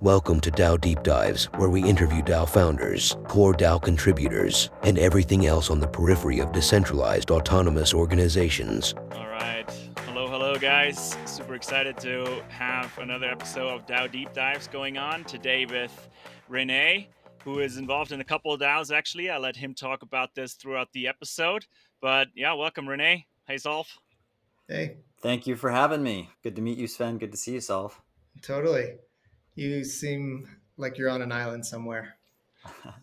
Welcome to DAO Deep Dives, where we interview DAO founders, core DAO contributors, and everything else on the periphery of decentralized autonomous organizations. All right. Hello, guys. Super excited to have another episode of DAO Deep Dives going on today with Rene, who is involved in a couple of DAOs, actually. I'll let him talk about this throughout the episode. But yeah, welcome, Rene. Hey, Solf. Hey, Thank you for having me. Good to meet you, Sven. Good to see you, Solf. totally. You seem like you're on an island somewhere.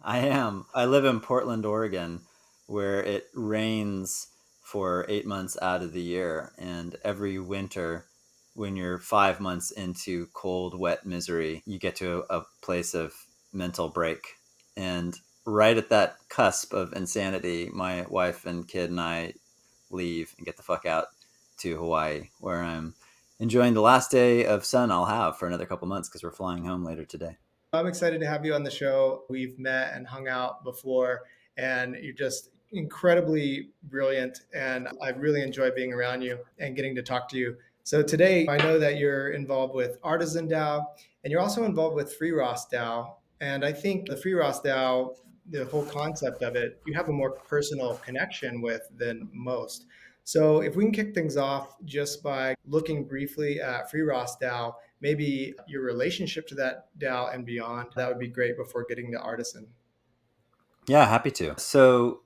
I am. I live in Portland, Oregon, where it rains for 8 months out of the year. And every winter, when you're 5 months into cold, wet misery, you get to a place of mental break. And right at that cusp of insanity, my wife and kid and I leave and get the fuck out to Hawaii, where I'm enjoying the last day of sun I'll have for another couple months because we're flying home later today. I'm excited to have you on the show. We've met and hung out before, and you're just incredibly brilliant. And I really enjoy being around you and getting to talk to you. So today, I know that you're involved with Artizen DAO, and you're also involved with Free Ross DAO. And I think the Free Ross DAO, the whole concept of it, you have a more personal connection with than most. So if we can kick things off just by looking briefly at Free Ross DAO, maybe your relationship to that DAO and beyond, that would be great before getting to Artisan. Yeah, happy to. So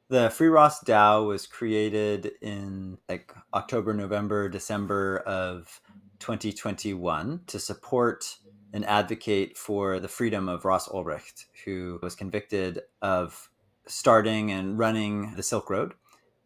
the Free Ross DAO was created in like October, November, December of 2021 to support and advocate for the freedom of Ross Ulbricht, who was convicted of starting and running the Silk Road,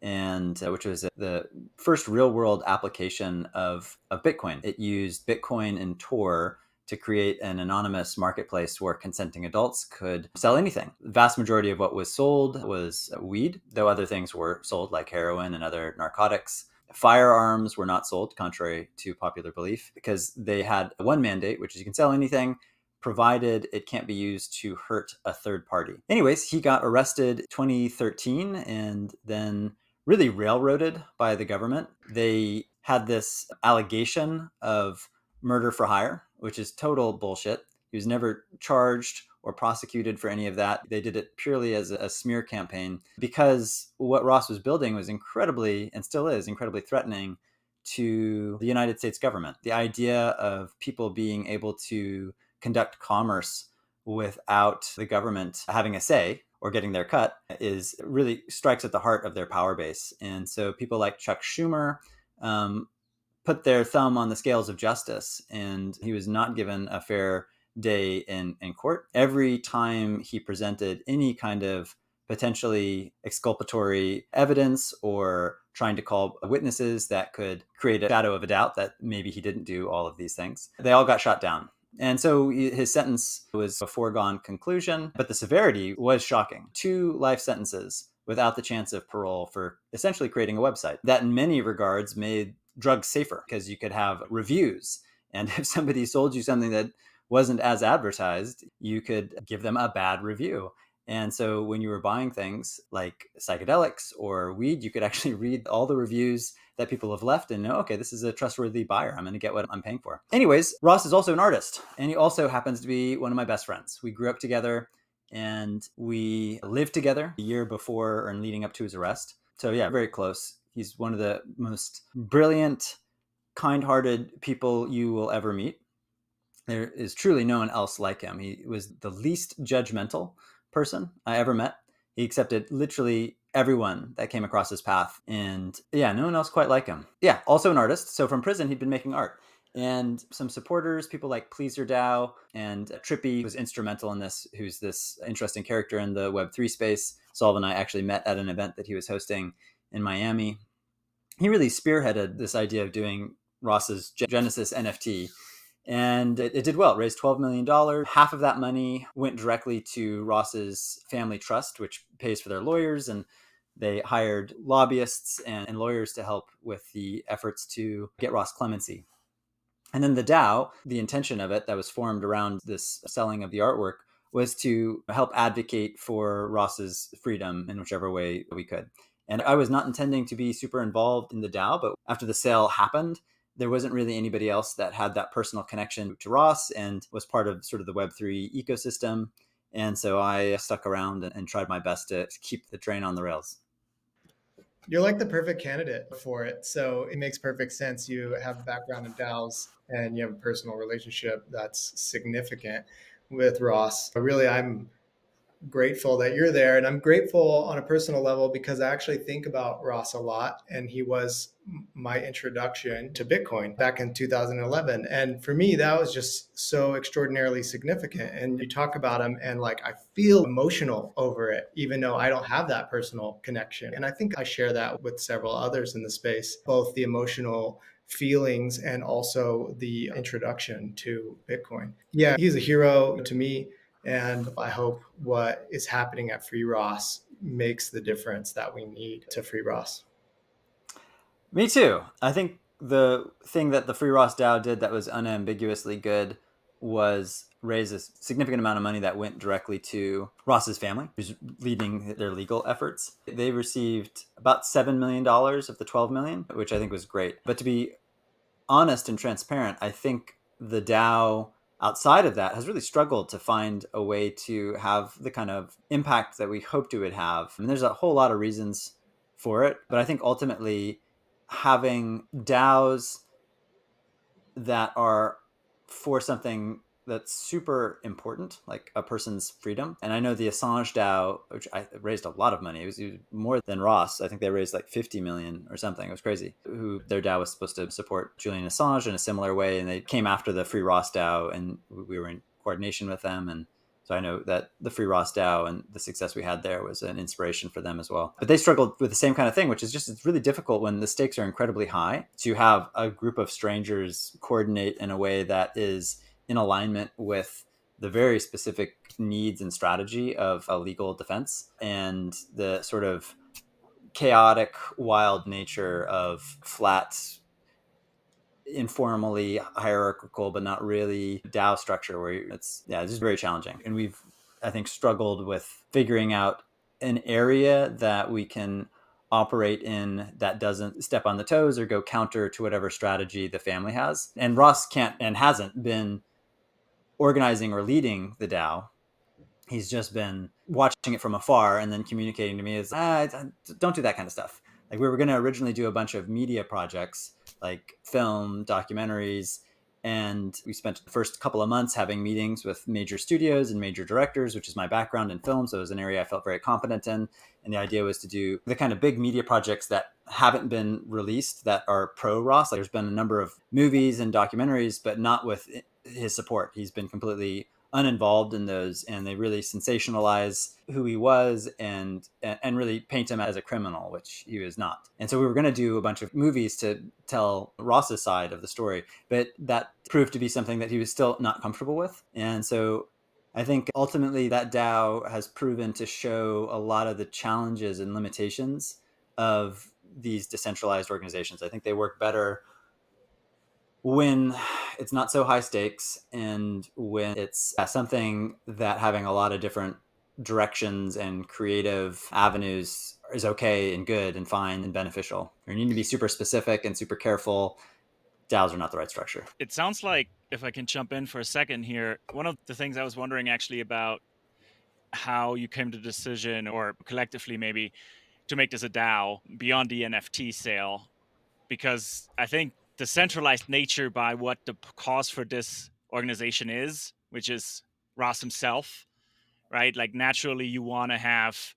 and which was the first real world application of Bitcoin. It used Bitcoin and Tor to create an anonymous marketplace where consenting adults could sell anything. The vast majority of what was sold was weed, though other things were sold like heroin and other narcotics. Firearms were not sold, contrary to popular belief, because they had one mandate, which is you can sell anything, provided it can't be used to hurt a third party. Anyways, he got arrested 2013 and then really railroaded by the government. They had this allegation of murder for hire, which is total bullshit. He was never charged or prosecuted for any of that. They did it purely as a smear campaign because what Ross was building was incredibly, and still is, incredibly threatening to the United States government. The idea of people being able to conduct commerce without the government having a say or getting their cut is really strikes at the heart of their power base. And so people like Chuck Schumer put their thumb on the scales of justice, and he was not given a fair day in court. Every time he presented any kind of potentially exculpatory evidence or trying to call witnesses that could create a shadow of a doubt that maybe he didn't do all of these things, they all got shot down. And so his sentence was a foregone conclusion, but the severity was shocking. 2 life sentences without the chance of parole for essentially creating a website that in many regards made drugs safer because you could have reviews. And if somebody sold you something that wasn't as advertised, you could give them a bad review. And so when you were buying things like psychedelics or weed, you could actually read all the reviews that people have left and know, okay, this is a trustworthy buyer. I'm going to get what I'm paying for. Anyways, Ross is also an artist, and he also happens to be one of my best friends. We grew up together and we lived together a year before and leading up to his arrest. So yeah, very close. He's one of the most brilliant, kind-hearted people you will ever meet. There is truly no one else like him. He was the least judgmental person I ever met. He accepted literally everyone that came across his path. And yeah, no one else quite like him. Yeah, also an artist. So from prison, he'd been making art. And some supporters, people like Pleaser DAO and Trippy was instrumental in this, who's this interesting character in the Web3 space. Solv and I actually met at an event that he was hosting in Miami. He really spearheaded this idea of doing Ross's Genesis NFT. And it did well. It raised $12 million. Half of that money went directly to Ross's family trust, which pays for their lawyers. And they hired lobbyists and lawyers to help with the efforts to get Ross clemency. And then the DAO, the intention of it that was formed around this selling of the artwork was to help advocate for Ross's freedom in whichever way we could. And I was not intending to be super involved in the DAO, but after the sale happened, there wasn't really anybody else that had that personal connection to Ross and was part of sort of the Web3 ecosystem. And so I stuck around and tried my best to keep the train on the rails. You're like the perfect candidate for it. So it makes perfect sense. You have a background in DAOs and you have a personal relationship that's significant with Ross. Really, I'm grateful that you're there. And I'm grateful on a personal level because I actually think about Ross a lot. And he was my introduction to Bitcoin back in 2011. And for me, that was just so extraordinarily significant. And you talk about him and like, I feel emotional over it, even though I don't have that personal connection. And I think I share that with several others in the space, both the emotional feelings and also the introduction to Bitcoin. Yeah, he's a hero to me. And I hope what is happening at Free Ross makes the difference that we need to Free Ross. Me too. I think the thing that the Free Ross DAO did that was unambiguously good was raise a significant amount of money that went directly to Ross's family, who's leading their legal efforts. They received about $7 million of the 12 million, which I think was great. But to be honest and transparent, I think the DAO outside of that has really struggled to find a way to have the kind of impact that we hoped it would have. And there's a whole lot of reasons for it, but I think ultimately having DAOs that are for something that's super important, like a person's freedom. And I know the Assange DAO, which I raised a lot of money. It was more than Ross. I think they raised like 50 million or something. It was crazy. Who their DAO was supposed to support Julian Assange in a similar way. And they came after the Free Ross DAO and we were in coordination with them. And so I know that the Free Ross DAO and the success we had there was an inspiration for them as well. But they struggled with the same kind of thing, which is just, it's really difficult when the stakes are incredibly high to have a group of strangers coordinate in a way that is in alignment with the very specific needs and strategy of a legal defense and the sort of chaotic, wild nature of flat, informally hierarchical, but not really DAO structure where it's just very challenging. And we've, I think, struggled with figuring out an area that we can operate in that doesn't step on the toes or go counter to whatever strategy the family has. And Ross can't and hasn't been organizing or leading the DAO. He's just been watching it from afar and then communicating to me as, don't do that kind of stuff. Like we were going to originally do a bunch of media projects like film, documentaries, and we spent the first couple of months having meetings with major studios and major directors, which is my background in film. So it was an area I felt very competent in. And the idea was to do the kind of big media projects that haven't been released that are pro Ross. Like there's been a number of movies and documentaries, but not with his support. He's been completely uninvolved in those, and they really sensationalize who he was and really paint him as a criminal, which he was not. And so we were going to do a bunch of movies to tell Ross's side of the story, but that proved to be something that he was still not comfortable with. And so I think ultimately that DAO has proven to show a lot of the challenges and limitations of these decentralized organizations. I think they work better when it's not so high stakes and when it's something that having a lot of different directions and creative avenues is okay and good and fine and beneficial. You need to be super specific and super careful. DAOs are not the right structure. It sounds like, if I can jump in for a second here, one of the things I was wondering actually about how you came to the decision, or collectively maybe, to make this a DAO beyond the NFT sale, because I think the centralized nature by what the cause for this organization is, which is Ross himself, right? Like naturally you want to have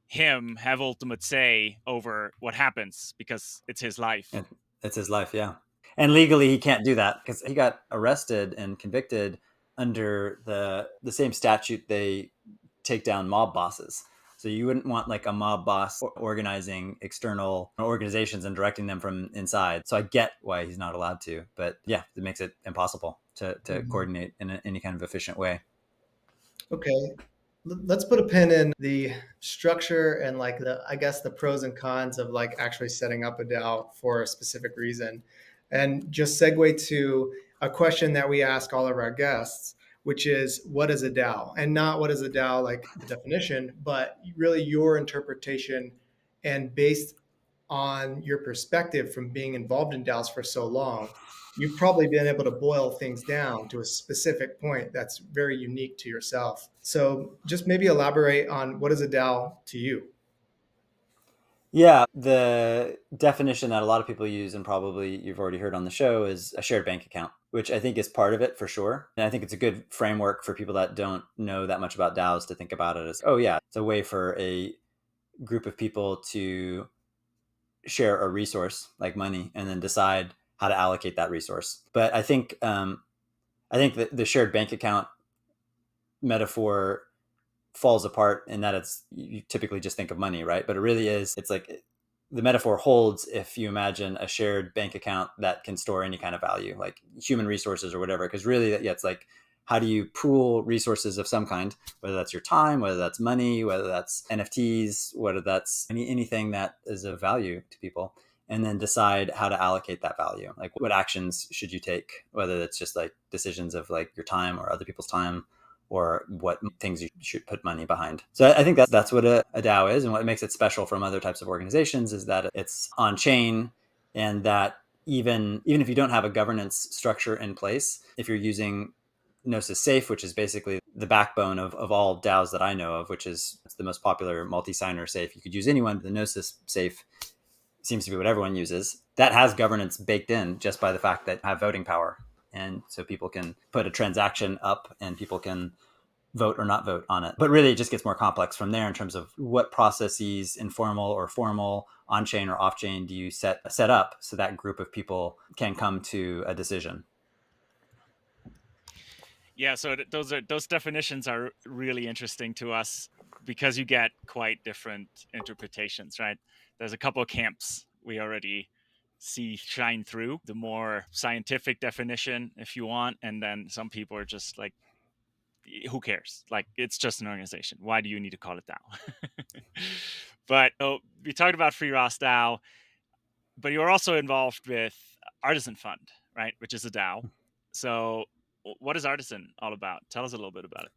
him have ultimate say over what happens because it's his life. It's his life, yeah. And legally he can't do that because he got arrested and convicted under the same statute they take down mob bosses. So you wouldn't want like a mob boss organizing external organizations and directing them from inside. So I get why he's not allowed to, but yeah, it makes it impossible to coordinate in any kind of efficient way. Okay. Let's put a pin in the structure and like I guess the pros and cons of like actually setting up a DAO for a specific reason. And just segue to a question that we ask all of our guests, which is what is a DAO? And not what is a DAO like the definition, but really your interpretation and based on your perspective from being involved in DAOs for so long, you've probably been able to boil things down to a specific point that's very unique to yourself. So just maybe elaborate on what is a DAO to you? Yeah, the definition that a lot of people use, and probably you've already heard on the show, is a shared bank account, which I think is part of it for sure. And I think it's a good framework for people that don't know that much about DAOs to think about it as, oh, yeah, it's a way for a group of people to share a resource like money and then decide how to allocate that resource. But I think that the shared bank account metaphor falls apart in that you typically just think of money, right? But it really is, it's like the metaphor holds if you imagine a shared bank account that can store any kind of value, like human resources or whatever. Because really, yeah, it's like, how do you pool resources of some kind, whether that's your time, whether that's money, whether that's NFTs, whether that's anything that is of value to people, and then decide how to allocate that value. Like, what actions should you take, whether it's just like decisions of like your time or other people's time, or what things you should put money behind. So I think that's what a DAO is, and what makes it special from other types of organizations is that it's on chain, and that even if you don't have a governance structure in place, if you're using Gnosis Safe, which is basically the backbone of all DAOs that I know of, which is the most popular multi-signer safe. You could use anyone, but the Gnosis Safe seems to be what everyone uses. That has governance baked in just by the fact that have voting power. And so people can put a transaction up and people can vote or not vote on it. But really, it just gets more complex from there in terms of what processes, informal or formal, on-chain or off-chain, do you set up so that group of people can come to a decision. Yeah, so those definitions are really interesting to us because you get quite different interpretations, right? There's a couple of camps we already see shine through. The more scientific definition, if you want, and then some people are just like, who cares? Like, it's just an organization. Why do you need to call it DAO? But we talked about Free Ross DAO, but you're also involved with Artizen Fund, right? Which is a DAO. So what is Artizen all about? Tell us a little bit about it.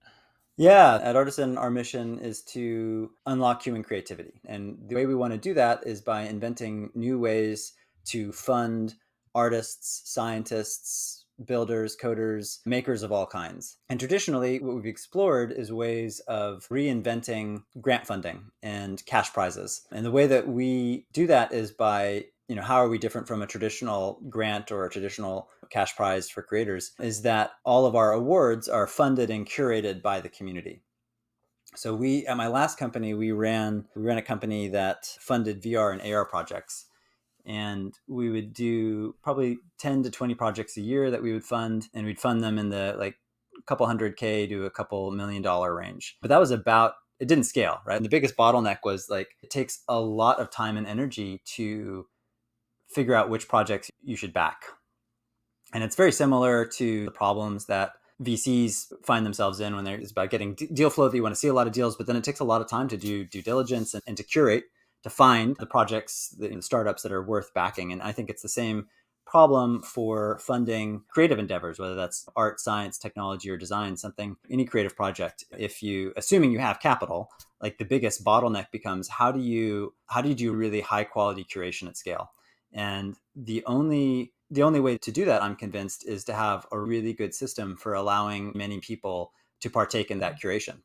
Yeah, at Artisan, our mission is to unlock human creativity. And the way we want to do that is by inventing new ways to fund artists, scientists, builders, coders, makers of all kinds. And traditionally, what we've explored is ways of reinventing grant funding and cash prizes. And the way that we do that is by, how are we different from a traditional grant or a traditional cash prize for creators, is that all of our awards are funded and curated by the community. So at my last company, we ran a company that funded VR and AR projects. And we would do probably 10 to 20 projects a year that we would fund, and we'd fund them in the like a couple $100K to a couple $1 million range. But that was it didn't scale, right? And the biggest bottleneck was like, it takes a lot of time and energy to figure out which projects you should back. And it's very similar to the problems that VCs find themselves in when it's about getting deal flow, that you want to see a lot of deals, but then it takes a lot of time to do due diligence and to curate, to find the projects, the startups that are worth backing. And I think it's the same problem for funding creative endeavors, whether that's art, science, technology, or design, any creative project. Assuming you have capital, like the biggest bottleneck becomes how do you do really high quality curation at scale? And the only way to do that, I'm convinced, is to have a really good system for allowing many people to partake in that curation.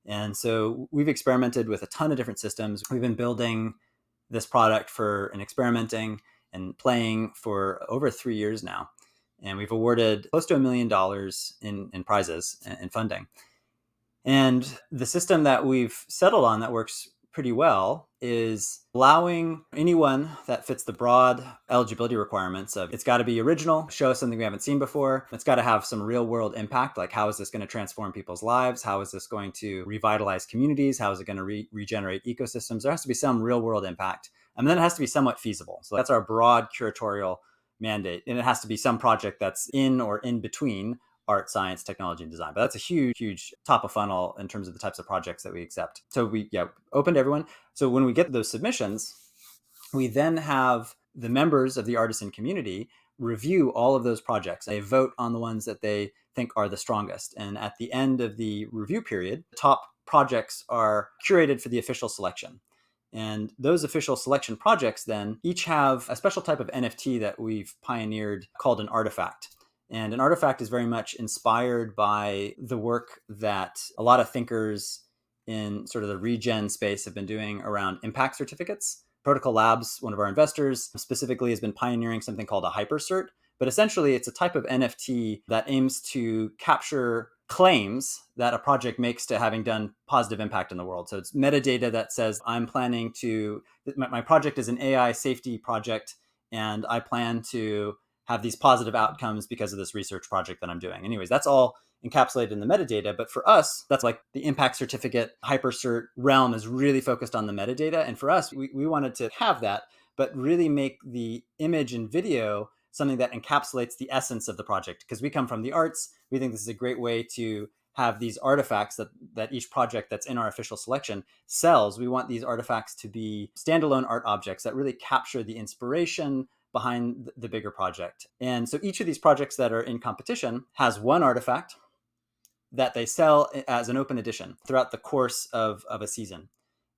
And so we've experimented with a ton of different systems. We've been building this product and experimenting and playing for over 3 years now. And we've awarded close to $1 million in prizes and funding. And the system that we've settled on that works pretty well is allowing anyone that fits the broad eligibility requirements of, it's got to be original, show us something we haven't seen before. It's got to have some real world impact. Like, how is this going to transform people's lives? How is this going to revitalize communities? How is it going to regenerate ecosystems? There has to be some real world impact. And then it has to be somewhat feasible. So that's our broad curatorial mandate. And it has to be some project that's in or in between art, science, technology, and design. But that's a huge, huge top of funnel in terms of the types of projects that we accept. So we open to everyone. So when we get those submissions, we then have the members of the artisan community review all of those projects. They vote on the ones that they think are the strongest. And at the end of the review period, the top projects are curated for the official selection. And those official selection projects then each have a special type of NFT that we've pioneered called an artifact. And an artifact is very much inspired by the work that a lot of thinkers in sort of the regen space have been doing around impact certificates. Protocol Labs, one of our investors, specifically has been pioneering something called a hypercert. But essentially, it's a type of NFT that aims to capture claims that a project makes to having done positive impact in the world. So it's metadata that says, I'm planning to, my project is an AI safety project, and I plan to have these positive outcomes because of this research project that I'm doing. Anyways, that's all encapsulated in the metadata. But for us, that's like the impact certificate hypercert realm is really focused on the metadata. And for us, we wanted to have that, but really make the image and video something that encapsulates the essence of the project. Because we come from the arts, we think this is a great way to have these artifacts that each project that's in our official selection sells. We want these artifacts to be standalone art objects that really capture the inspiration behind the bigger project. And so each of these projects that are in competition has one artifact that they sell as an open edition throughout the course of a season.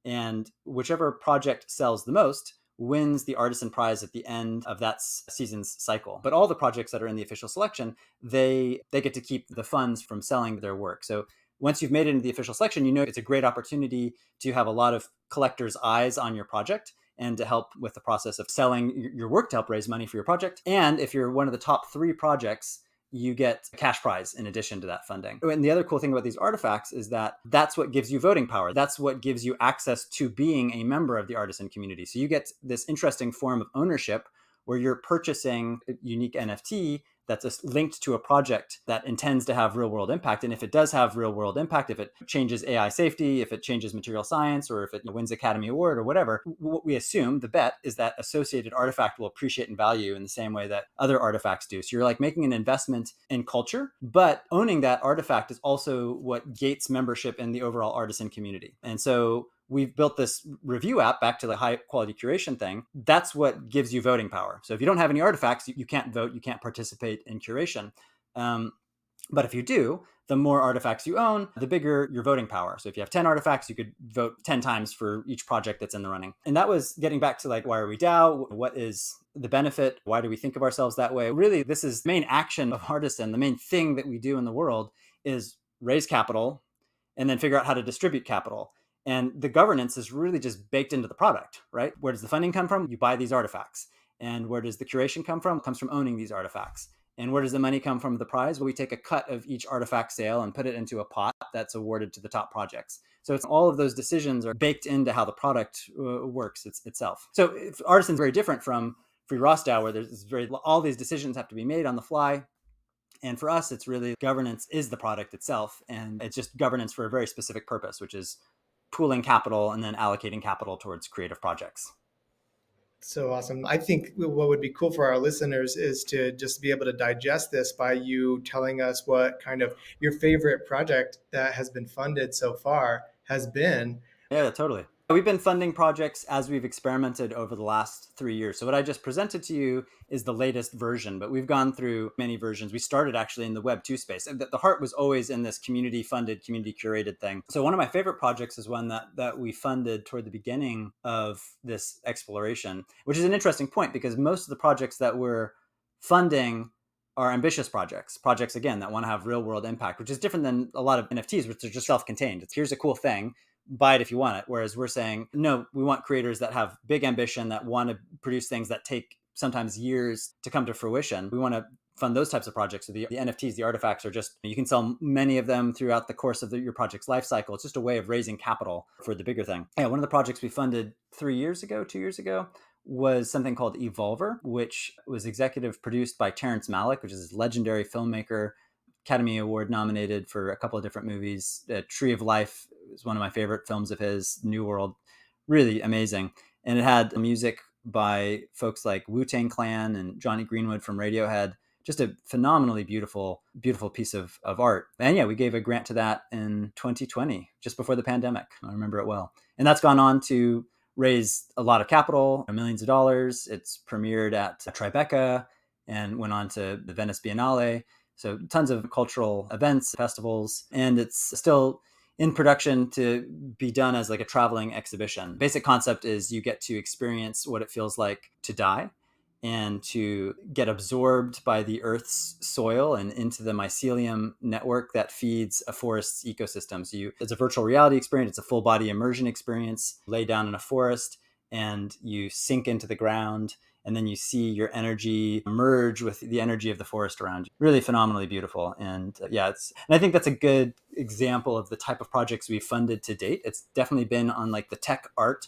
And whichever project sells the most wins the Artizen Prize at the end of that season's cycle. But all the projects that are in the official selection, they get to keep the funds from selling their work. So once you've made it into the official selection, you know it's a great opportunity to have a lot of collectors' eyes on your project and to help with the process of selling your work to help raise money for your project. And if you're one of the top 3 projects, you get a cash prize in addition to that funding. And the other cool thing about these artifacts is that that's what gives you voting power. That's what gives you access to being a member of the artisan community. So you get this interesting form of ownership where you're purchasing a unique NFT that's linked to a project that intends to have real world impact. And if it does have real world impact, if it changes AI safety, if it changes material science, or if it wins Academy Award or whatever, what we assume, the bet, is that associated artifact will appreciate in value in the same way that other artifacts do. So you're like making an investment in culture, but owning that artifact is also what gates membership in the overall artisan community. And so we've built this review app, back to the high quality curation thing. That's what gives you voting power. So if you don't have any artifacts, you can't vote, you can't participate in curation. But if you do, the more artifacts you own, the bigger your voting power. So if you have 10 artifacts, you could vote 10 times for each project that's in the running. And that was getting back to like, why are we DAO? What is the benefit? Why do we think of ourselves that way? Really, this is the main action of Artizen. The main thing that we do in the world is raise capital and then figure out how to distribute capital. And the governance is really just baked into the product, right? Where does the funding come from? You buy these artifacts. And where does the curation come from? It comes from owning these artifacts. And where does the money come from the prize? Well, we take a cut of each artifact sale and put it into a pot that's awarded to the top projects. So it's all of those decisions are baked into how the product works itself. So Artizen is very different from Free Ross DAO, where all these decisions have to be made on the fly. And for us, it's really governance is the product itself. And it's just governance for a very specific purpose, which is pooling capital and then allocating capital towards creative projects. So awesome. I think what would be cool for our listeners is to just be able to digest this by you telling us what kind of your favorite project that has been funded so far has been. Yeah, totally. We've been funding projects as we've experimented over the last 3 years. So what I just presented to you is the latest version, but we've gone through many versions. We started actually in the Web2 space. The heart was always in this community funded, community curated thing. So one of my favorite projects is one that we funded toward the beginning of this exploration, which is an interesting point because most of the projects that we're funding are ambitious projects, again, that want to have real world impact, which is different than a lot of NFTs, which are just self-contained. Here's a cool thing, buy it if you want it. Whereas we're saying, no, we want creators that have big ambition, that want to produce things that take sometimes years to come to fruition. We want to fund those types of projects. So the NFTs, the artifacts are just, you can sell many of them throughout the course of your project's life cycle. It's just a way of raising capital for the bigger thing. Yeah, one of the projects we funded 2 years ago, was something called Evolver, which was executive produced by Terrence Malick, which is this legendary filmmaker, Academy Award nominated for a couple of different movies. Tree of Life is one of my favorite films of his, New World, really amazing. And it had music by folks like Wu-Tang Clan and Johnny Greenwood from Radiohead. Just a phenomenally beautiful piece of art. And yeah, we gave a grant to that in 2020, just before the pandemic. I remember it well. And that's gone on to raise a lot of capital, millions of dollars. It's premiered at Tribeca and went on to the Venice Biennale. So tons of cultural events, festivals, and it's still in production to be done as like a traveling exhibition. Basic concept is you get to experience what it feels like to die and to get absorbed by the Earth's soil and into the mycelium network that feeds a forest's ecosystem. So it's a virtual reality experience. It's a full body immersion experience. You lay down in a forest and you sink into the ground, and then you see your energy merge with the energy of the forest around you. Really phenomenally beautiful. And and I think that's a good example of the type of projects we've funded to date. It's definitely been on like the tech art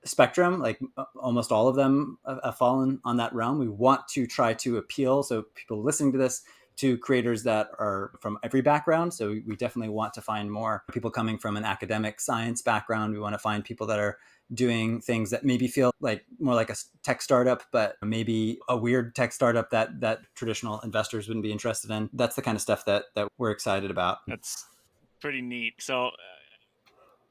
spectrum. Like almost all of them have fallen on that realm. We want to try to appeal, so people listening to this, to creators that are from every background. So we definitely want to find more people coming from an academic science background. We want to find people that are doing things that maybe feel like more like a tech startup, but maybe a weird tech startup that traditional investors wouldn't be interested in. That's the kind of stuff that we're excited about. That's pretty neat. So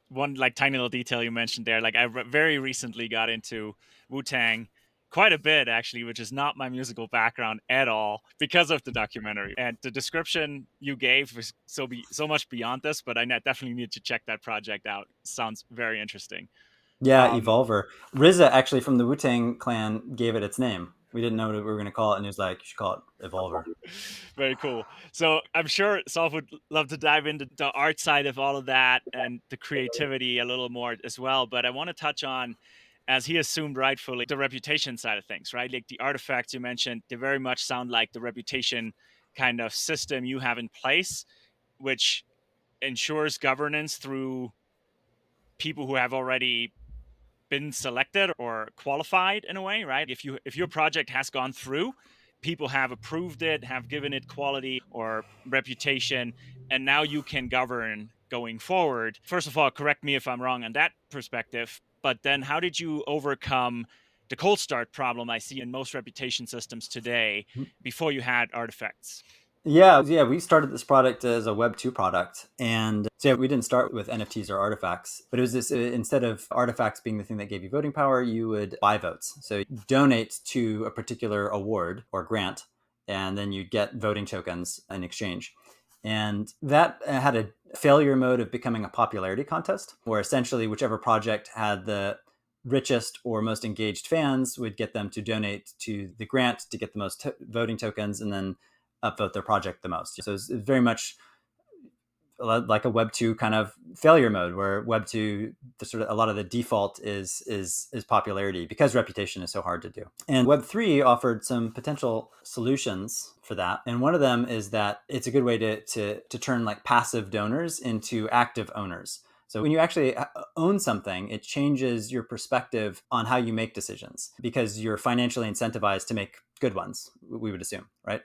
one like tiny little detail you mentioned there, like I very recently got into Wu-Tang quite a bit actually, which is not my musical background at all, because of the documentary. And the description you gave was so much beyond this, but I definitely need to check that project out. Sounds very interesting. Yeah, Evolver. RZA actually from the Wu-Tang Clan gave it its name. We didn't know what we were going to call it, and he was like, "You should call it Evolver." Very cool. So I'm sure Solve would love to dive into the art side of all of that and the creativity a little more as well. But I want to touch on, as he assumed rightfully, the reputation side of things, right? Like the artifacts you mentioned, they very much sound like the reputation kind of system you have in place, which ensures governance through people who have already been selected or qualified in a way, right? If your project has gone through, people have approved it, have given it quality or reputation, and now you can govern going forward. First of all, correct me if I'm wrong on that perspective, but then how did you overcome the cold start problem I see in most reputation systems today before you had artifacts? Yeah, we started this product as a Web 2 product. And so we didn't start with NFTs or artifacts, but it was this, instead of artifacts being the thing that gave you voting power, you would buy votes. So you donate to a particular award or grant, and then you get voting tokens in exchange. And that had a failure mode of becoming a popularity contest, where essentially whichever project had the richest or most engaged fans would get them to donate to the grant to get the most voting tokens, and then upvote their project the most. So it's very much like a Web 2 kind of failure mode, where Web 2, a lot of the default is popularity, because reputation is so hard to do. And Web 3 offered some potential solutions for that. And one of them is that it's a good way to turn like passive donors into active owners. So when you actually own something, it changes your perspective on how you make decisions, because you're financially incentivized to make good ones, we would assume, right?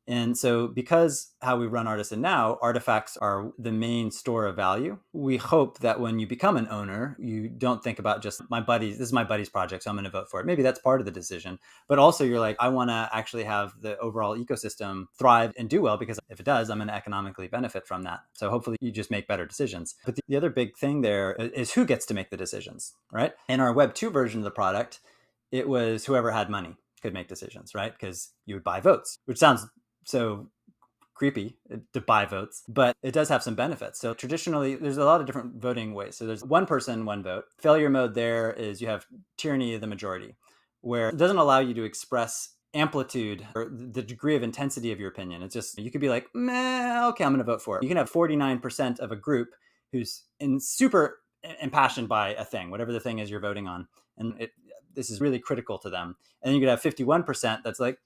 And so because how we run Artizen now, artifacts are the main store of value. We hope that when you become an owner, you don't think about just this is my buddy's project, so I'm going to vote for it. Maybe that's part of the decision. But also you're like, I want to actually have the overall ecosystem thrive and do well, because if it does, I'm going to economically benefit from that. So hopefully you just make better decisions. But the other big thing there is who gets to make the decisions, right? In our Web 2 version of the product, it was whoever had money could make decisions, right? Because you would buy votes, which sounds so creepy to buy votes, but it does have some benefits. So traditionally, there's a lot of different voting ways. So there's one person, one vote. Failure mode there is you have tyranny of the majority, where it doesn't allow you to express amplitude or the degree of intensity of your opinion. It's just, you could be like, meh, okay, I'm going to vote for it. You can have 49% of a group who's super impassioned by a thing, whatever the thing is you're voting on. And this is really critical to them. And then you could have 51% that's like,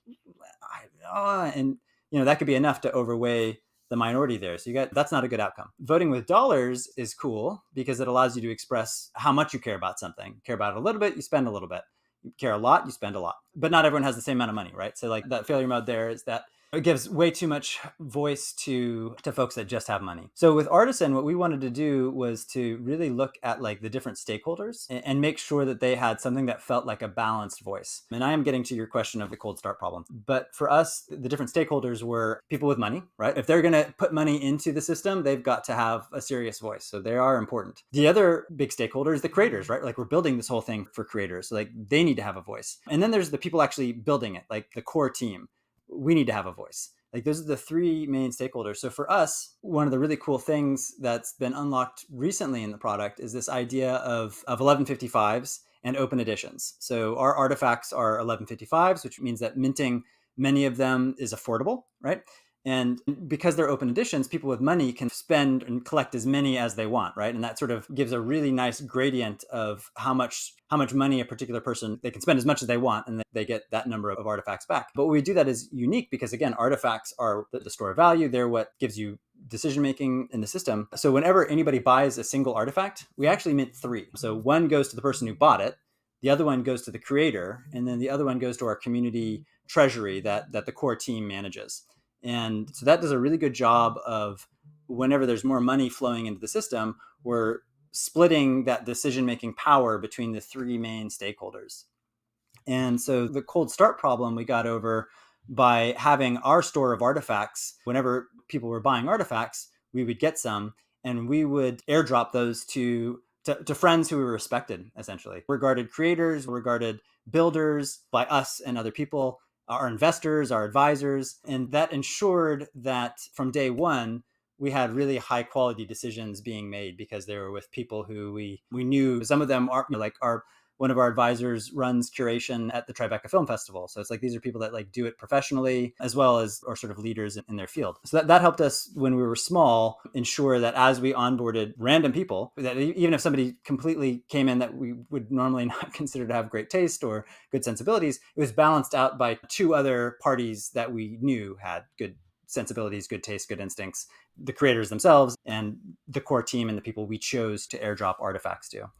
and that could be enough to overweigh the minority there. So that's not a good outcome. Voting with dollars is cool because it allows you to express how much you care about something. You care about it a little bit, you spend a little bit. You care a lot, you spend a lot. But not everyone has the same amount of money, right? So like that failure mode there is that it gives way too much voice to folks that just have money. So with Artizen, what we wanted to do was to really look at like the different stakeholders and make sure that they had something that felt like a balanced voice. And I am getting to your question of the cold start problem. But for us, the different stakeholders were people with money, right? If they're going to put money into the system, they've got to have a serious voice. So they are important. The other big stakeholder is the creators, right? Like we're building this whole thing for creators. So like they need to have a voice. And then there's the people actually building it, like the core team. We need to have a voice. Like those are the three main stakeholders. So for us, one of the really cool things that's been unlocked recently in the product is this idea of 1155s and open editions. So our artifacts are 1155s, which means that minting many of them is affordable, right? And because they're open editions, people with money can spend and collect as many as they want, right? And that sort of gives a really nice gradient of how much money a particular person, they can spend as much as they want, and they get that number of artifacts back. But we do that is unique because, again, artifacts are the store of value. They're what gives you decision making in the system. So whenever anybody buys a single artifact, we actually mint 3. So one goes to the person who bought it, the other one goes to the creator, and then the other one goes to our community treasury that the core team manages. And so that does a really good job of, whenever there's more money flowing into the system, we're splitting that decision-making power between the 3 main stakeholders. And so the cold start problem we got over by having our store of artifacts. Whenever people were buying artifacts, we would get some and we would airdrop those to friends who were respected, essentially. Regarded creators, regarded builders by us and other people, our investors, our advisors. And that ensured that from day one, we had really high quality decisions being made because they were with people who we knew. Some of them are like one of our advisors runs curation at the Tribeca Film Festival. So it's like, these are people that like do it professionally, as well as are sort of leaders in their field. So that helped us when we were small, ensure that as we onboarded random people, that even if somebody completely came in that we would normally not consider to have great taste or good sensibilities, it was balanced out by 2 other parties that we knew had good sensibilities, good taste, good instincts, the creators themselves and the core team and the people we chose to airdrop artifacts to.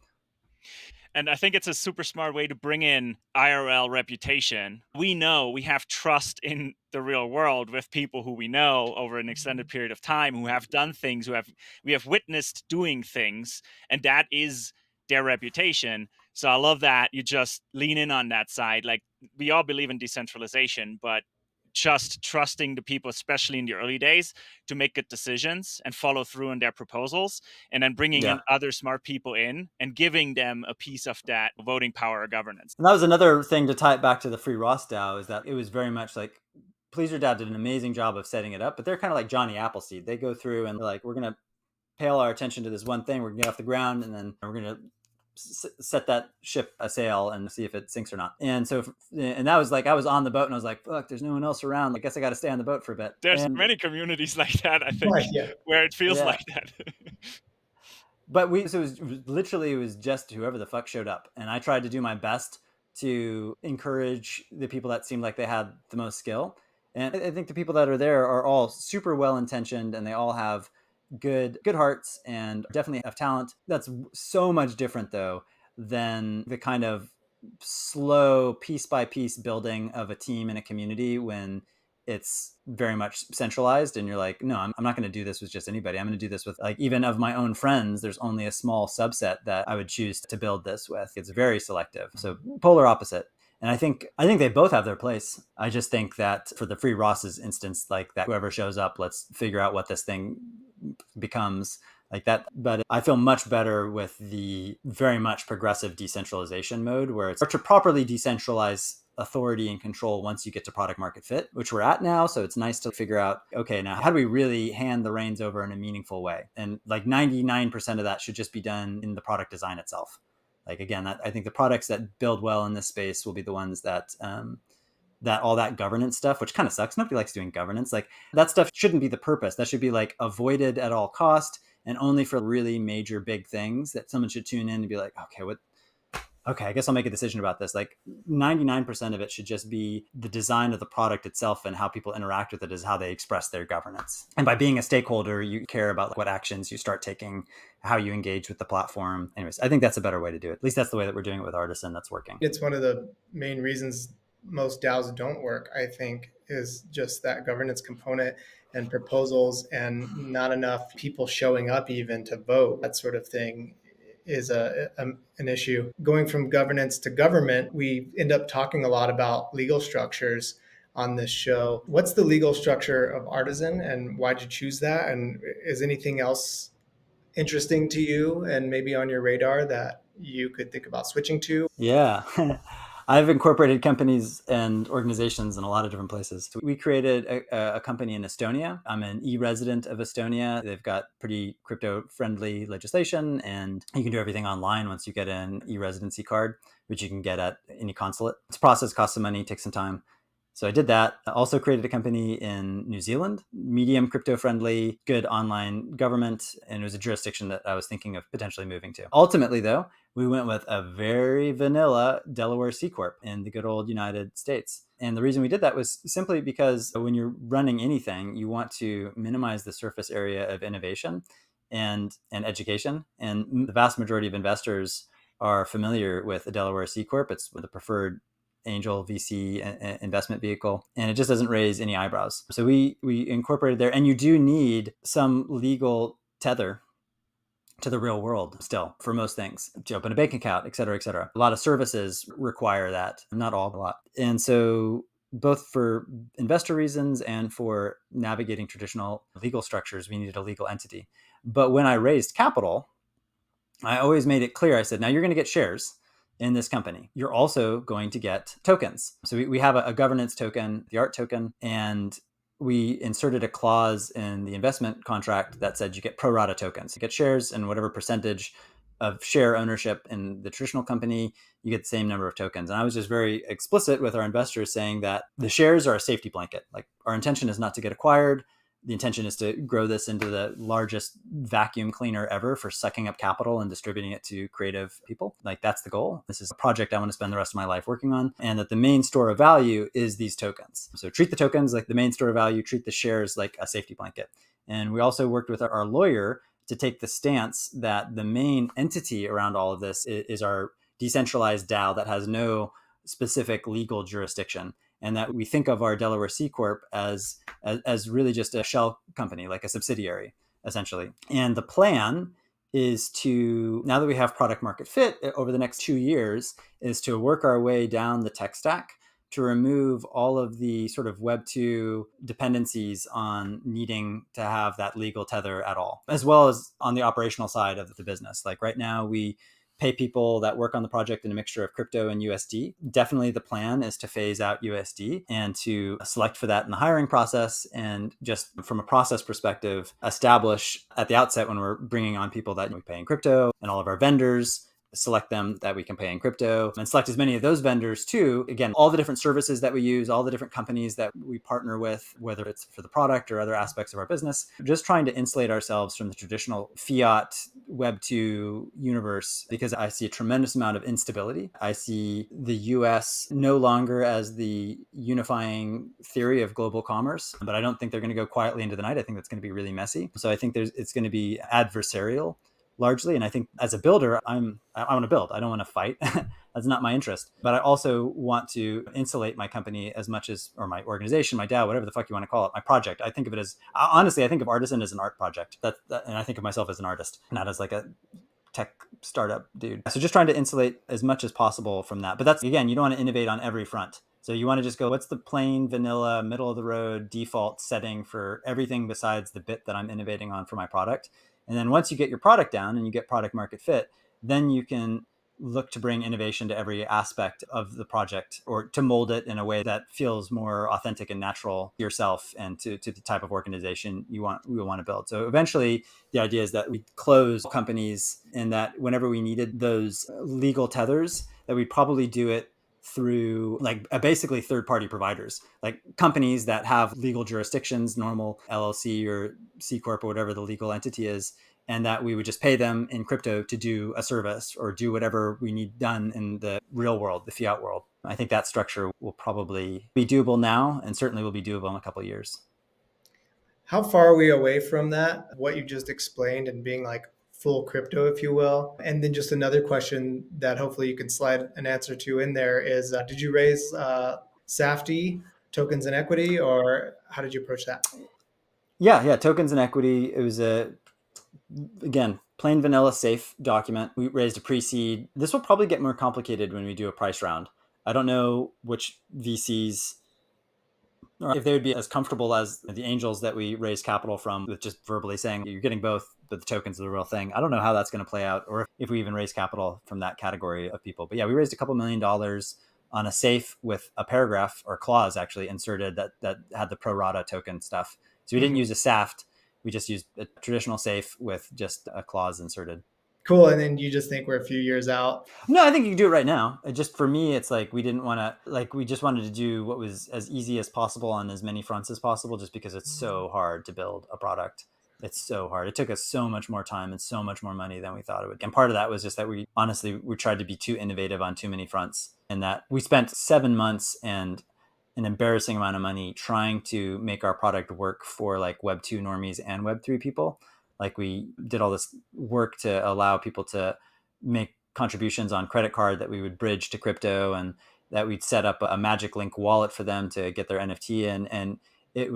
And I think it's a super smart way to bring in IRL reputation. We know we have trust in the real world with people who we know over an extended period of time, who have done things, we have witnessed doing things, and that is their reputation. So I love that you just lean in on that side. Like, we all believe in decentralization, but just trusting the people, especially in the early days, to make good decisions and follow through on their proposals, and then bringing in other smart people in and giving them a piece of that voting power or governance. And that was another thing to tie it back to the free Ross DAO, is that it was very much like Pleaser DAO did an amazing job of setting it up, but they're kind of like Johnny Appleseed. They go through and they're like, we're going to pay all our attention to this one thing. We're going to get off the ground, and then we're going to set that ship a sail and see if it sinks or not. And so, and that was like, I was on the boat and I was like, fuck, there's no one else around. I guess I got to stay on the boat for a bit. There's and many communities like that, I think, where it feels like that. But it was just whoever the fuck showed up. And I tried to do my best to encourage the people that seemed like they had the most skill. And I think the people that are there are all super well-intentioned, and they all have good hearts and definitely have talent. That's so much different, though, than the kind of slow piece by piece building of a team in a community when it's very much centralized and you're like, no, I'm not going to do this with just anybody. I'm going to do this with, like, even of my own friends, there's only a small subset that I would choose to build this with. It's very selective. So polar opposite. And I think they both have their place. I just think that for the free Ross's instance, like that, whoever shows up, let's figure out what this thing becomes, like that. But I feel much better with the very much progressive decentralization mode, where it's to properly decentralize authority and control once you get to product market fit, which we're at now. So it's nice to figure out, okay, now how do we really hand the reins over in a meaningful way? And like 99% of that should just be done in the product design itself. Like, again, I think the products that build well in this space will be the ones that that all that governance stuff, which kind of sucks. Nobody likes doing governance. Like, that stuff shouldn't be the purpose. That should be like avoided at all cost, and only for really major big things that someone should tune in and be like, okay, I guess I'll make a decision about this. Like 99% of it should just be the design of the product itself, and how people interact with it is how they express their governance. And by being a stakeholder, you care about what actions you start taking, how you engage with the platform. Anyways, I think that's a better way to do it. At least that's the way that we're doing it with Artizen. That's working. It's one of the main reasons most DAOs don't work, I think, is just that governance component and proposals, and not enough people showing up even to vote. That sort of thing is an issue. Going from governance to government, we end up talking a lot about legal structures on this show. What's the legal structure of Artizen, and why'd you choose that? And is anything else interesting to you and maybe on your radar that you could think about switching to? Yeah. I've incorporated companies and organizations in a lot of different places. We created a company in Estonia. I'm an e-resident of Estonia. They've got pretty crypto-friendly legislation, and you can do everything online once you get an e-residency card, which you can get at any consulate. This process costs some money, takes some time. So I did that. I also created a company in New Zealand, medium crypto-friendly, good online government, and it was a jurisdiction that I was thinking of potentially moving to. Ultimately, though, we went with a very vanilla Delaware C Corp in the good old United States. And the reason we did that was simply because when you're running anything, you want to minimize the surface area of innovation and education. And the vast majority of investors are familiar with a Delaware C Corp. It's the preferred angel VC investment vehicle, and it just doesn't raise any eyebrows. So we incorporated there, and you do need some legal tether to the real world still for most things, to open a bank account, et cetera, et cetera. A lot of services require that, not all, a lot. And so both for investor reasons and for navigating traditional legal structures, we needed a legal entity. But when I raised capital, I always made it clear. I said, now you're going to get shares in this company. You're also going to get tokens. So we have a governance token, the ART token, and we inserted a clause in the investment contract that said you get pro rata tokens. You get shares and whatever percentage of share ownership in the traditional company, you get the same number of tokens. And I was just very explicit with our investors saying that the shares are a safety blanket. Like, our intention is not to get acquired. The intention is to grow this into the largest vacuum cleaner ever for sucking up capital and distributing it to creative people. Like, that's the goal. This is a project I want to spend the rest of my life working on. And that the main store of value is these tokens. So treat the tokens like the main store of value, treat the shares like a safety blanket. And we also worked with our lawyer to take the stance that the main entity around all of this is our decentralized DAO that has no specific legal jurisdiction. And that we think of our Delaware C Corp as really just a shell company, like a subsidiary, essentially. And the plan is to, now that we have product market fit over the next 2 years, is to work our way down the tech stack to remove all of the sort of Web 2 dependencies on needing to have that legal tether at all, as well as on the operational side of the business. Like right now, we pay people that work on the project in a mixture of crypto and USD. Definitely the plan is to phase out USD and to select for that in the hiring process. And just from a process perspective, establish at the outset when we're bringing on people that we pay in crypto, and all of our vendors, select them that we can pay in crypto, and select as many of those vendors too. Again, all the different services that we use, all the different companies that we partner with, whether it's for the product or other aspects of our business, just trying to insulate ourselves from the traditional fiat Web 2 universe, because I see a tremendous amount of instability. I see the US no longer as the unifying theory of global commerce, but I don't think they're going to go quietly into the night. I think that's going to be really messy. So I think it's going to be adversarial largely. And I think as a builder, I want to build. I don't want to fight. That's not my interest. But I also want to insulate my company as much as, or my organization, my DAO, whatever the fuck you want to call it, my project. I think of it as, honestly, I think of Artizen as an art project. And I think of myself as an artist, not as like a tech startup dude. So just trying to insulate as much as possible from that. But that's, again, you don't want to innovate on every front. So you want to just go, what's the plain vanilla, middle of the road default setting for everything besides the bit that I'm innovating on for my product? And then once you get your product down and you get product market fit, then you can look to bring innovation to every aspect of the project, or to mold it in a way that feels more authentic and natural to yourself and to the type of organization we want to build. So eventually the idea is that we close companies, and that whenever we needed those legal tethers, that we probably do it through like basically third-party providers, like companies that have legal jurisdictions, normal LLC or C Corp or whatever the legal entity is, and that we would just pay them in crypto to do a service or do whatever we need done in the real world, the fiat world. I think that structure will probably be doable now, and certainly will be doable in a couple of years. How far are we away from that? What you just explained, and being like full crypto, if you will. And then just another question that hopefully you can slide an answer to in there is, did you raise SAFTI, tokens and equity, or how did you approach that? Yeah, tokens and equity. It was again, plain vanilla safe document. We raised a pre-seed. This will probably get more complicated when we do a price round. I don't know which VCs, or if they would be as comfortable as the angels that we raised capital from, with just verbally saying you're getting both, but the tokens are the real thing. I don't know how that's going to play out, or if we even raise capital from that category of people. But yeah, we raised a couple $1 million on a safe with a paragraph or clause actually inserted that had the pro rata token stuff. So we didn't use a SAFT. We just used a traditional safe with just a clause inserted. Cool. And then you just think we're a few years out? No, I think you can do it right now. Just for me, it's like we didn't want to, like, we just wanted to do what was as easy as possible on as many fronts as possible, just because it's so hard to build a product. It's so hard. It took us so much more time and so much more money than we thought it would. And part of that was just that we tried to be too innovative on too many fronts, and that we spent 7 months and an embarrassing amount of money trying to make our product work for like Web 2 normies and Web 3 people. Like, we did all this work to allow people to make contributions on credit card that we would bridge to crypto, and that we'd set up a Magic Link wallet for them to get their NFT in. And it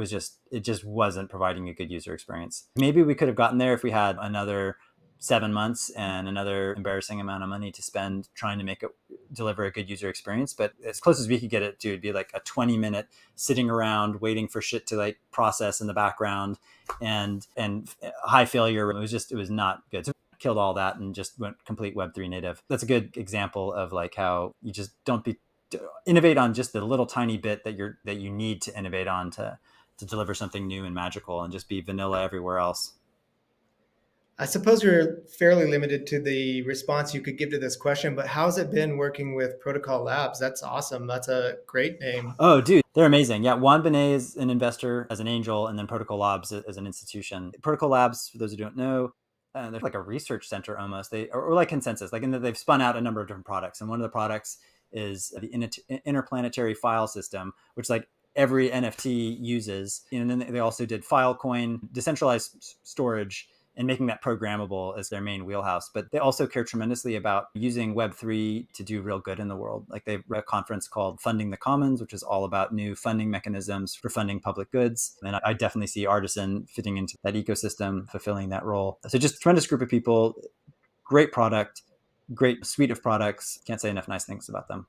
just wasn't providing a good user experience. Maybe we could have gotten there if we had another 7 months and another embarrassing amount of money to spend trying to make it deliver a good user experience. But as close as we could get it to, it'd be like a 20-minute sitting around waiting for shit to like process in the background, and high failure. It was not good. So killed all that and just went complete Web3 native. That's a good example of like how you just don't innovate on just the little tiny bit that you need to innovate on to deliver something new and magical, and just be vanilla everywhere else. I suppose you're fairly limited to the response you could give to this question, but how's it been working with Protocol Labs? That's awesome. That's a great name. Oh, dude, they're amazing. Yeah, Juan Benet is an investor as an angel, and then Protocol Labs as an institution. Protocol Labs, for those who don't know, they're like a research center almost. Or like Consensus, like in that they've spun out a number of different products, and one of the products is the interplanetary file system, which like every NFT uses. And then they also did Filecoin, decentralized storage, and making that programmable as their main wheelhouse. But they also care tremendously about using Web3 to do real good in the world. Like, they've a conference called Funding the Commons, which is all about new funding mechanisms for funding public goods. And I definitely see Artizen fitting into that ecosystem, fulfilling that role. So just a tremendous group of people, great product, great suite of products. Can't say enough nice things about them.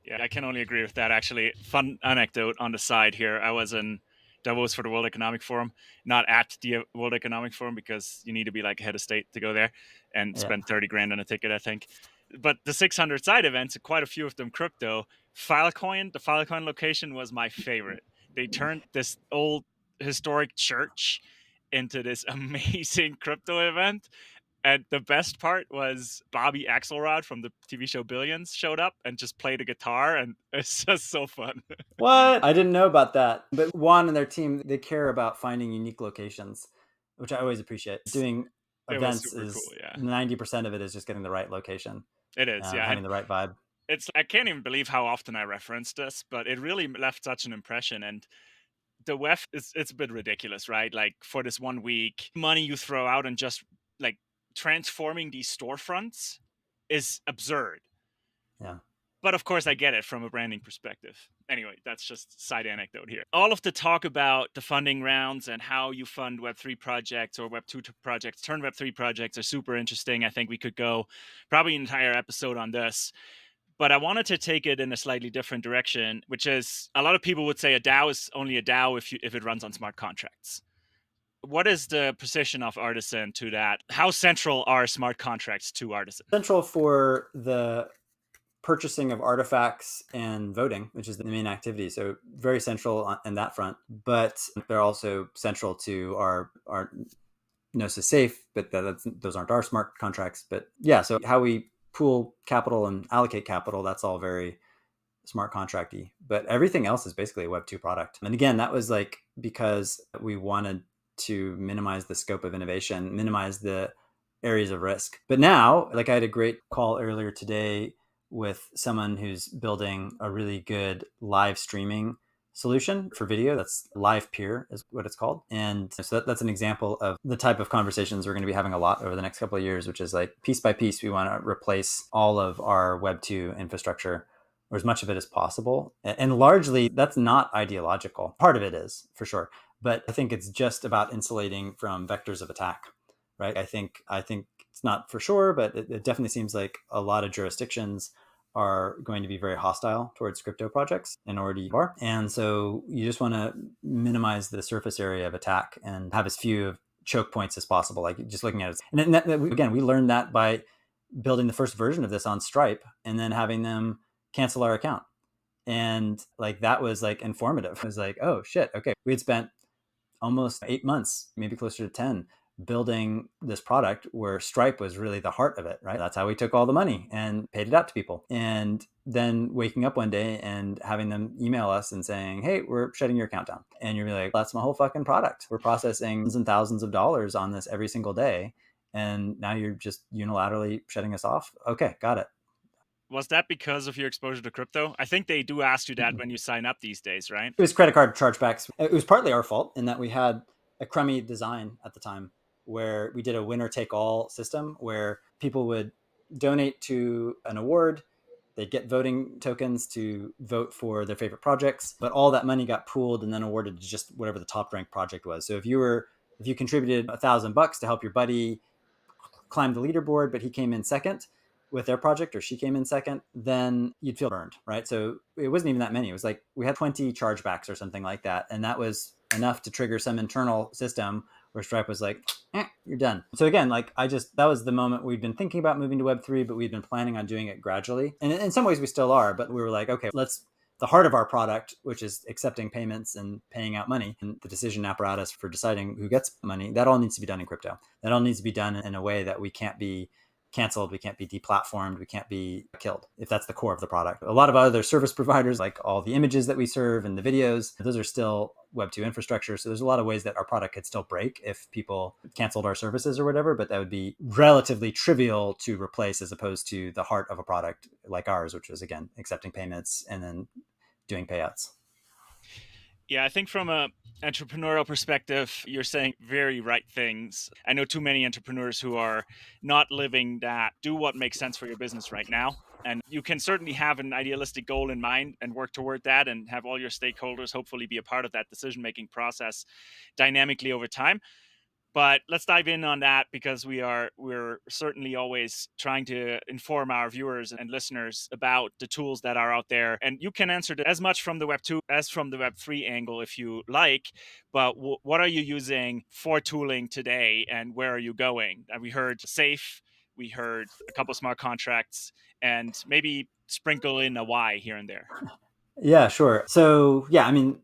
Yeah, I can only agree with that, actually. Fun anecdote on the side here. I was in Davos for the World Economic Forum, not at the World Economic Forum, because you need to be like head of state to go there and spend 30 grand on a ticket, I think. But the 600 side events, quite a few of them crypto. Filecoin, the Filecoin location was my favorite. They turned this old historic church into this amazing crypto event. And the best part was Bobby Axelrod from the TV show Billions showed up and just played a guitar, and it's just so fun. What? I didn't know about that. But Juan and their team, they care about finding unique locations, which I always appreciate. Doing events is cool, 90% of it is just getting the right location. It is, having the right vibe. I can't even believe how often I referenced this, but it really left such an impression. And the WEF, it's a bit ridiculous, right? Like, for this 1 week, money you throw out and just like transforming these storefronts is absurd. Yeah. But of course, I get it from a branding perspective. Anyway, that's just side anecdote here. All of the talk about the funding rounds and how you fund Web3 projects or Web2 projects, turn Web3 projects, are super interesting. I think we could go probably an entire episode on this. But I wanted to take it in a slightly different direction, which is, a lot of people would say a DAO is only a DAO if it runs on smart contracts. What is the position of Artizen to that? How central are smart contracts to Artizen? Central for the purchasing of artifacts and voting, which is the main activity. So very central on that front. But they're also central to our Gnosis Safe, but those aren't our smart contracts. But yeah, so how we pool capital and allocate capital, that's all very smart contracty. But everything else is basically a Web2 product. And again, that was like because we wanted to minimize the scope of innovation, minimize the areas of risk. But now, like, I had a great call earlier today with someone who's building a really good live streaming solution for video. That's Live Peer is what it's called. And so that's an example of the type of conversations we're going to be having a lot over the next couple of years, which is like, piece by piece, we want to replace all of our Web2 infrastructure, or as much of it as possible. And largely, that's not ideological. Part of it is, for sure. But I think it's just about insulating from vectors of attack, right? I think it's not for sure, but it definitely seems like a lot of jurisdictions are going to be very hostile towards crypto projects and already are. And so you just want to minimize the surface area of attack and have as few choke points as possible, like just looking at it. And again, we learned that by building the first version of this on Stripe and then having them cancel our account. And like, that was like informative. It was like, oh shit, okay. We had spent almost 8 months, maybe closer to 10, building this product where Stripe was really the heart of it, right? That's how we took all the money and paid it out to people. And then waking up one day and having them email us and saying, hey, we're shutting your account down. And you're like, that's my whole fucking product. We're processing thousands and thousands of dollars on this every single day. And now you're just unilaterally shutting us off. Okay, got it. Was that because of your exposure to crypto? I think they do ask you that when you sign up these days, right? It was credit card chargebacks. It was partly our fault in that we had a crummy design at the time where we did a winner take all system where people would donate to an award. They'd get voting tokens to vote for their favorite projects, but all that money got pooled and then awarded to just whatever the top ranked project was. So if you contributed $1,000 to help your buddy climb the leaderboard, but he came in second with their project, or she came in second, then you'd feel burned, right? So it wasn't even that many. It was like we had 20 chargebacks or something like that. And that was enough to trigger some internal system where Stripe was like, you're done. So again, like that was the moment we'd been thinking about moving to Web3, but we'd been planning on doing it gradually. And in some ways we still are, but we were like, okay, the heart of our product, which is accepting payments and paying out money, and the decision apparatus for deciding who gets money, that all needs to be done in crypto. That all needs to be done in a way that we can't be canceled, we can't be deplatformed, we can't be killed, if that's the core of the product. A lot of other service providers, like all the images that we serve and the videos, those are still Web2 infrastructure. So there's a lot of ways that our product could still break if people canceled our services or whatever, but that would be relatively trivial to replace as opposed to the heart of a product like ours, which was, again, accepting payments and then doing payouts. Yeah, I think from a entrepreneurial perspective, you're saying very right things. I know too many entrepreneurs who are not living that, do what makes sense for your business right now. And you can certainly have an idealistic goal in mind and work toward that and have all your stakeholders hopefully be a part of that decision-making process dynamically over time. But let's dive in on that because we're certainly always trying to inform our viewers and listeners about the tools that are out there. And you can answer as much from the Web 2 as from the Web 3 angle if you like. But what are you using for tooling today and where are you going? We heard Safe, we heard a couple smart contracts, and maybe sprinkle in a why here and there. Yeah, sure. So yeah, I mean,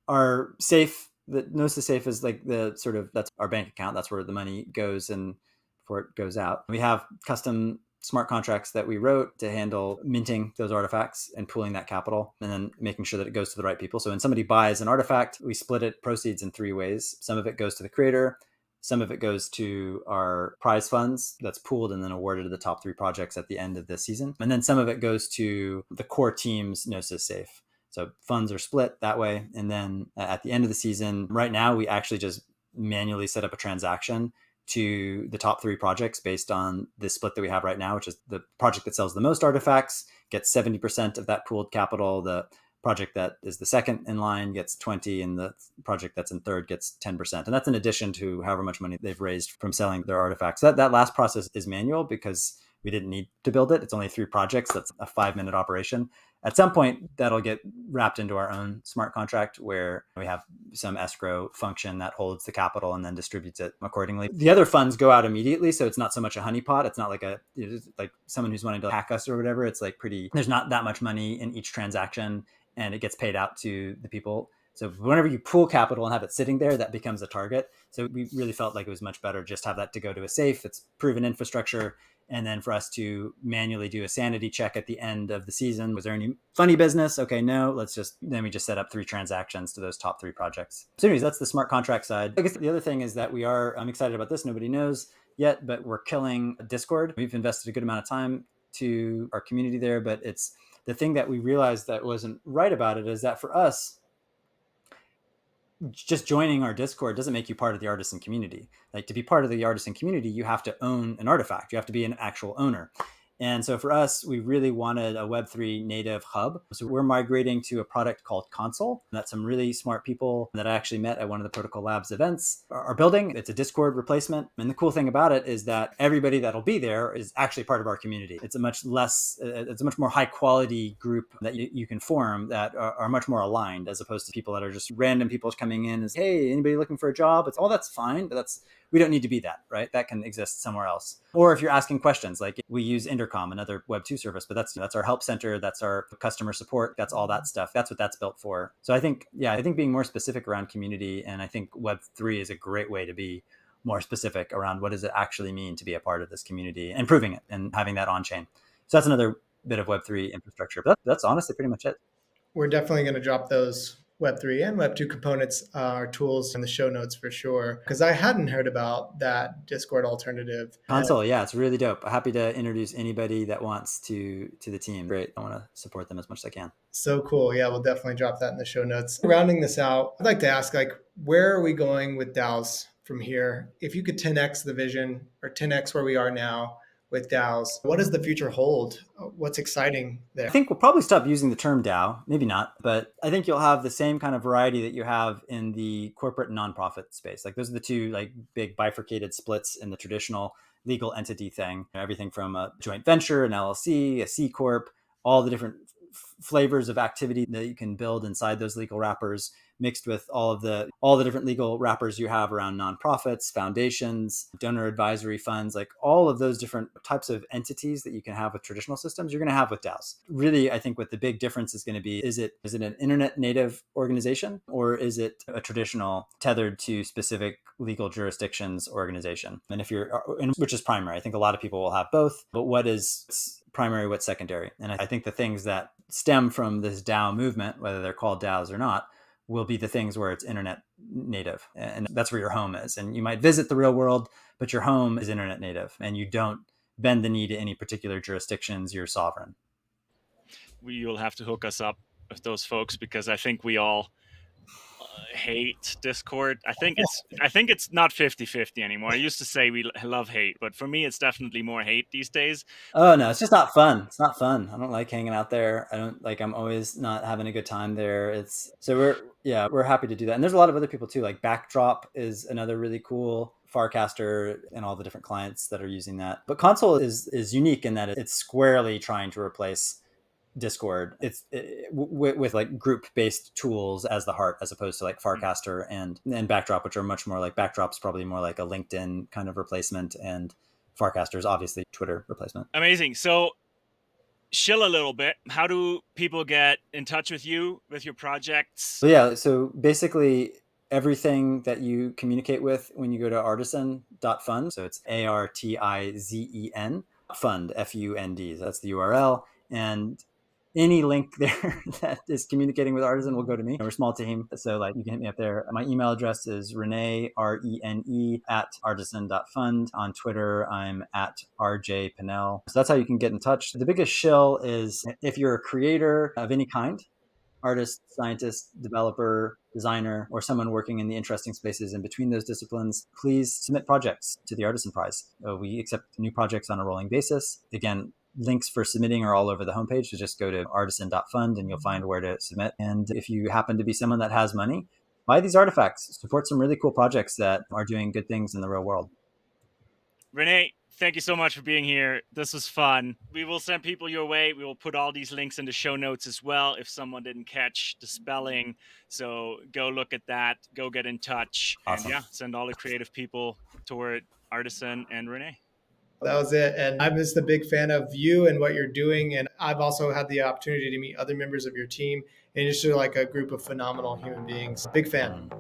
our Safe, the Gnosis Safe is like the sort of, that's our bank account. That's where the money goes and before it goes out. We have custom smart contracts that we wrote to handle minting those artifacts and pooling that capital and then making sure that it goes to the right people. So when somebody buys an artifact, we split it proceeds in 3 ways. Some of it goes to the creator. Some of it goes to our prize funds that's pooled and then awarded to the top 3 projects at the end of the season. And then some of it goes to the core team's Gnosis Safe. So funds are split that way. And then at the end of the season, right now, we actually just manually set up a transaction to the top 3 projects based on the split that we have right now, which is the project that sells the most artifacts gets 70% of that pooled capital. The project that is the second in line gets 20, and the project that's in third gets 10%. And that's in addition to however much money they've raised from selling their artifacts. That last process is manual because we didn't need to build it. It's only 3 projects. That's a 5-minute operation. At some point, that'll get wrapped into our own smart contract where we have some escrow function that holds the capital and then distributes it accordingly. The other funds go out immediately, so it's not so much a honeypot. It's not like someone who's wanting to hack us or whatever. It's like there's not that much money in each transaction, and it gets paid out to the people. So whenever you pool capital and have it sitting there, that becomes a target. So we really felt like it was much better just have that to go to a safe. It's proven infrastructure. And then for us to manually do a sanity check at the end of the season. Was there any funny business? Okay, no, then we just set up 3 transactions to those top 3 projects. So anyways, that's the smart contract side. I guess the other thing is that I'm excited about this. Nobody knows yet, but we're killing Discord. We've invested a good amount of time to our community there, but it's the thing that we realized that wasn't right about it is that for us, just joining our Discord doesn't make you part of the artisan community. Like, to be part of the artisan community, you have to own an artifact. You have to be an actual owner. And so for us, we really wanted a Web3 native hub. So we're migrating to a product called Console that some really smart people that I actually met at one of the Protocol Labs events are building. It's a Discord replacement. And the cool thing about it is that everybody that'll be there is actually part of our community. It's a much more high quality group that you can form that are much more aligned as opposed to people that are just random people coming in as, hey, anybody looking for a job? That's fine, but we don't need to be that, right? That can exist somewhere else. Or if you're asking questions, like we use Intercom, another Web2 service, but that's our help center, that's our customer support, that's all that stuff. That's what that's built for. So I think being more specific around community, and I think Web3 is a great way to be more specific around what does it actually mean to be a part of this community, and improving it and having that on chain. So that's another bit of Web3 infrastructure. But that's honestly pretty much it. We're definitely going to drop those Web3 and Web2 components, our tools in the show notes for sure, because I hadn't heard about that Discord alternative. Console, yeah, it's really dope. Happy to introduce anybody that wants to the team. Great. I want to support them as much as I can. So cool. Yeah, we'll definitely drop that in the show notes. Rounding this out, I'd like to ask, where are we going with DAOs from here? If you could 10x the vision or 10x where we are now with DAOs, what does the future hold? What's exciting there? I think we'll probably stop using the term DAO, maybe not, but I think you'll have the same kind of variety that you have in the corporate and nonprofit space. Those are the two big bifurcated splits in the traditional legal entity thing. Everything from a joint venture, an LLC, a C Corp, all the different flavors of activity that you can build inside those legal wrappers, mixed with all the different legal wrappers you have around nonprofits, foundations, donor advisory funds, all of those different types of entities that you can have with traditional systems, you're going to have with DAOs. Really, I think what the big difference is going to be, is it an internet native organization, or is it a traditional tethered to specific legal jurisdictions organization? And which is primary. I think a lot of people will have both, but what is primary, what's secondary? And I think the things that stem from this DAO movement, whether they're called DAOs or not, will be the things where it's internet native, and that's where your home is. And you might visit the real world, but your home is internet native, and you don't bend the knee to any particular jurisdictions. You're sovereign. You'll have to hook us up with those folks, because I think we all hate Discord. I think it's not 50-50 anymore. I used to say we love hate, but for me it's definitely more hate these days. Oh no, it's just not fun. It's not fun. I don't like hanging out there. I'm always not having a good time there. We're happy to do that. And there's a lot of other people too. Backdrop is another really cool, Farcaster, and all the different clients that are using that. But Console is unique in that it's squarely trying to replace Discord. It's with group-based tools as the heart, as opposed to Farcaster and Backdrop, which are much more Backdrop's probably more like a LinkedIn kind of replacement, and Farcaster is obviously Twitter replacement. Amazing. So chill a little bit. How do people get in touch with you, with your projects? So basically everything that you communicate with when you go to artizen.fund. So it's ARTIZEN fund, FUND. That's the URL. And any link there that is communicating with Artizen will go to me. We're a small team, so you can hit me up there. My email address is Rene, RENE, @artizen.fund. On Twitter, I'm @RJ Pinnell. So that's how you can get in touch. The biggest shill is if you're a creator of any kind, artist, scientist, developer, designer, or someone working in the interesting spaces in between those disciplines, please submit projects to the Artizen Prize. We accept new projects on a rolling basis. Again, links for submitting are all over the homepage. So just go to artizen.fund and you'll find where to submit. And if you happen to be someone that has money, buy these artifacts, support some really cool projects that are doing good things in the real world. Rene, thank you so much for being here. This was fun. We will send people your way. We will put all these links in the show notes as well if someone didn't catch the spelling. So go look at that, go get in touch. Awesome. And send all the creative people toward Artizen and Rene. That was it. And I'm just a big fan of you and what you're doing. And I've also had the opportunity to meet other members of your team, and just a group of phenomenal human beings. Big fan.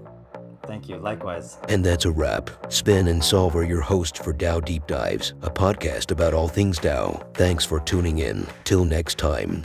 Thank you. Likewise. And that's a wrap. Spin and Solve are your hosts for DAO Deep Dives, a podcast about all things DAO. Thanks for tuning in. Till next time.